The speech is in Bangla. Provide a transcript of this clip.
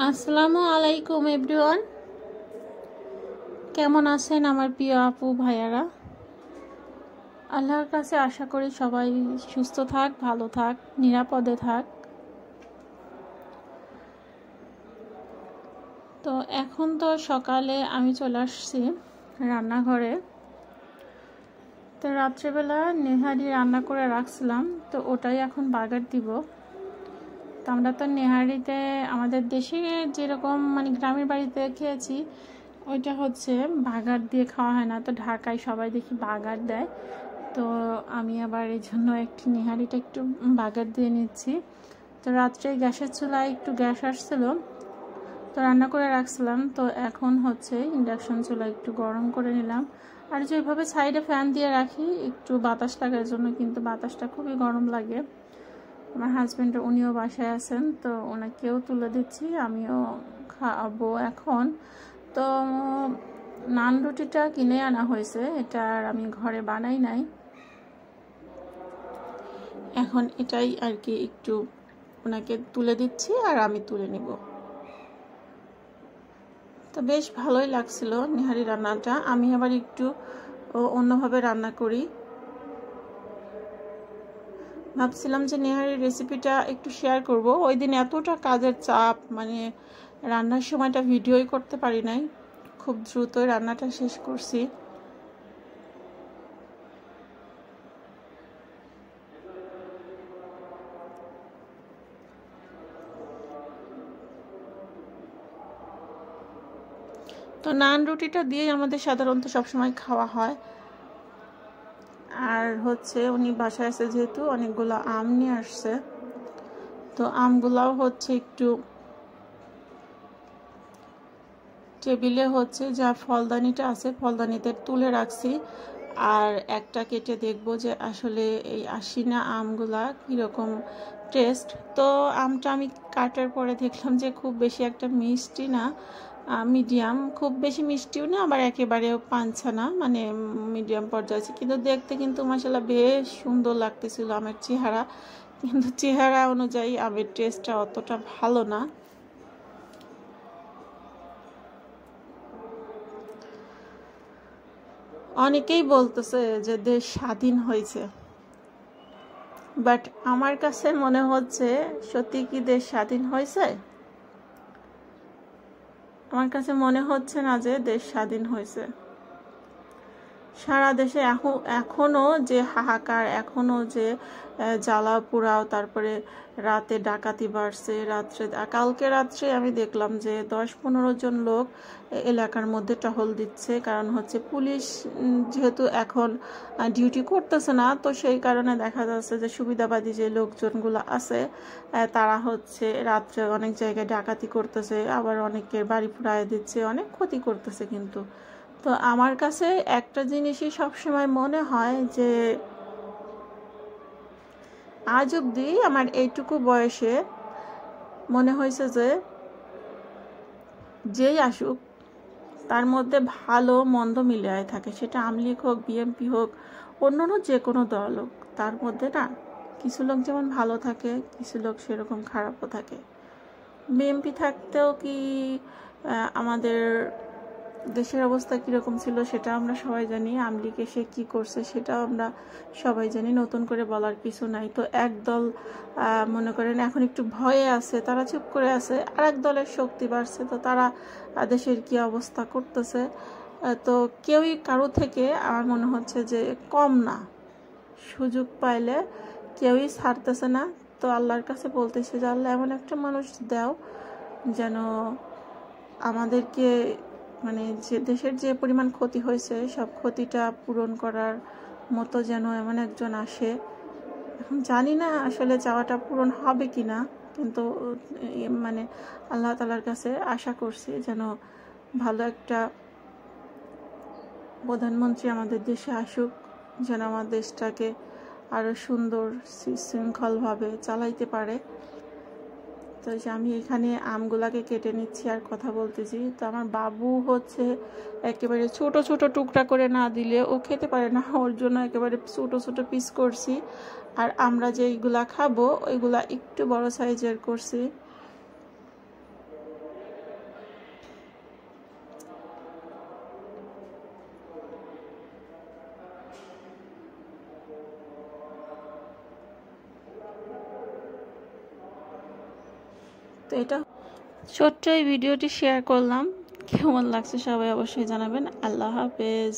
আসসালামু আলাইকুম এভরিওয়ান, কেমন আছেন আমার প্রিয় আপু ভাইয়ারা? আল্লাহর কাছে আশা করি সবাই সুস্থ থাক, ভালো থাক, নিরাপদে থাক। তো এখন তো সকালে আমি চলে আসছি রান্নাঘরে। তো রাত্রেবেলা নেহারি রান্না করে রাখছিলাম, তো ওটাই এখন বাগার দিব। তো আমরা তো নেহারিতে আমাদের দেশে যেরকম মানে গ্রামের বাড়িতে খেয়েছি, ওইটা হচ্ছে বাগার দিয়ে খাওয়া হয় না। তো ঢাকায় সবাই দেখি বাগার দেয়, তো আমি আবার এই জন্য নেহারিটা একটু বাগার দিয়ে নিচ্ছি। তো রাত্রে গ্যাসের চুলায় একটু গ্যাস আসছিল, তো রান্না করে রাখছিলাম। তো এখন হচ্ছে ইন্ডাকশন চুলা একটু গরম করে নিলাম। আর যেভাবে সাইডে ফ্যান দিয়ে রাখি একটু বাতাস লাগার জন্য, কিন্তু বাতাসটা খুবই গরম লাগে। আমার হাজব্যান্ড উনিও বাসায় আছেন, তো ওনাকেও তুলে দিচ্ছি, আমিও খাবো এখন। তো নান রুটিটা কিনে আনা হয়েছে, এটা আর আমি ঘরে বানাই নাই। এখন এটাই আর কি একটু ওনাকে তুলে দিচ্ছি আর আমি তুলে নিব। তো বেশ ভালোই লাগছিল নেহারি রান্নাটা। আমি আবার একটু অন্যভাবে রান্না করি, ভাবছিলাম যে নেহারির রেসিপিটা একটু শেয়ার করব। ওই দিন এতটা কাজের চাপ, মানে রান্নার সময়টা ভিডিওই করতে পারি নাই, খুব দ্রুতই রান্নাটা শেষ করছি। তো নান রুটিটা দিয়ে আমাদের সাধারণত সবসময় খাওয়া হয়। আর হচ্ছে উনি বাসায় আছে যেহেতু, অনেকগুলো আম নিয়ে আসছে, তো আমগুলাও হচ্ছে একটু টেবিলে হচ্ছে যা ফলদানিটা আছে ফলদানিতে তুলে রাখছি। আর একটা কেটে দেখবো যে আসলে এই আশিনা আমগুলা কীরকম টেস্ট। তো আমটা আমি কাটার পরে দেখলাম যে খুব বেশি একটা মিষ্টি না, মিডিয়াম, খুব বেশি মিষ্টিও না আবার একেবারেও পাঞ্ছা না, মানে মিডিয়াম পর্যায়ে আছে। কিন্তু দেখতে কিন্তু মাশাআল্লাহ বেশ সুন্দর লাগতেছিল আমের চেহারা, কিন্তু চেহারা অনুযায়ী আমের টেস্টটা অতটা ভালো না। অনেকেই বলতেছে যে দেশ স্বাধীন হয়েছে, বাট আমার কাছে মনে হচ্ছে সত্যি কি দেশ স্বাধীন হয়েছে? আমার কাছে মনে হচ্ছে না যে দেশ স্বাধীন হয়েছে। সারা দেশে এখনো যে হাহাকার, এখনো যে জ্বালা পোড়াও, তারপরে রাতে ডাকাতি বাড়ছে। কালকে রাত্রে আমি দেখলাম যে 10-15 জন লোক এলাকার মধ্যে টহল দিচ্ছে, কারণ হচ্ছে পুলিশ যেহেতু এখন ডিউটি করতেছে না, তো সেই কারণে দেখা যাচ্ছে যে সুবিধাবাদী যে লোকজনগুলো আছে তারা হচ্ছে রাত্রে অনেক জায়গায় ডাকাতি করতেছে, আবার অনেকের বাড়ি পুড়ায় দিচ্ছে, অনেক ক্ষতি করতেছে। কিন্তু তো আমার কাছে একটা জিনিসই সবসময় মনে হয় যে আজ অবধি আমার এইটুকু বয়সে মনে হয়েছে যে যেই আসুক তার মধ্যে ভালো মন্দ মিলিয়ে থাকে, সেটা আওয়ামী লীগ হোক, বিএনপি হোক, অন্য যে কোনো দল হোক, তার মধ্যে না কিছু লোক যেমন ভালো থাকে, কিছু লোক সেরকম খারাপও থাকে। বিএনপি থাকতেও কি আমাদের দেশের অবস্থা কীরকম ছিল সেটা আমরা সবাই জানি, আওয়ামী লীগ এসে কী করছে সেটাও আমরা সবাই জানি, নতুন করে বলার কিছু নাই। তো এক দল মনে করেন এখন একটু ভয়ে আছে, তারা চুপ করে আছে, আর এক দলের শক্তি বাড়ছে, তো তারা দেশের কি অবস্থা করতেছে। তো কেউই কারো থেকে আমার মনে হচ্ছে যে কম না, সুযোগ পাইলে কেউই ছাড়তেছে না। তো আল্লাহর কাছে বলতেছে যে আল্লাহ এমন একটা মানুষ দাও যেন আমাদেরকে, মানে যে দেশের যে পরিমাণ ক্ষতি হয়েছে সব ক্ষতিটা পূরণ করার মতো যেন এমন একজন আসে। এখন জানি না আসলে চাওয়াটা পূরণ হবে কি না, কিন্তু মানে আল্লাহ তাআলার কাছে আশা করছি যেন ভালো একটা প্রধানমন্ত্রী আমাদের দেশে আসুক, যেন আমার দেশটাকে আরও সুন্দর শৃঙ্খলভাবে চালাইতে পারে। তো আমি এখানে আমগুলাকে কেটে নিচ্ছি আর কথা বলতেছি। তো আমার বাবু হচ্ছে একেবারে ছোট ছোট টুকরা করে না দিলে ও খেতে পারে না, ওর জন্য একেবারে ছোট ছোট পিস করছি। আর আমরা যেইগুলা খাবো ওইগুলা একটু বড় সাইজের করছি। তো এটা ছোট্ট এই ভিডিওটি শেয়ার করলাম, কেমন লাগছে সবাই অবশ্যই জানাবেন। আল্লাহ হাফেজ।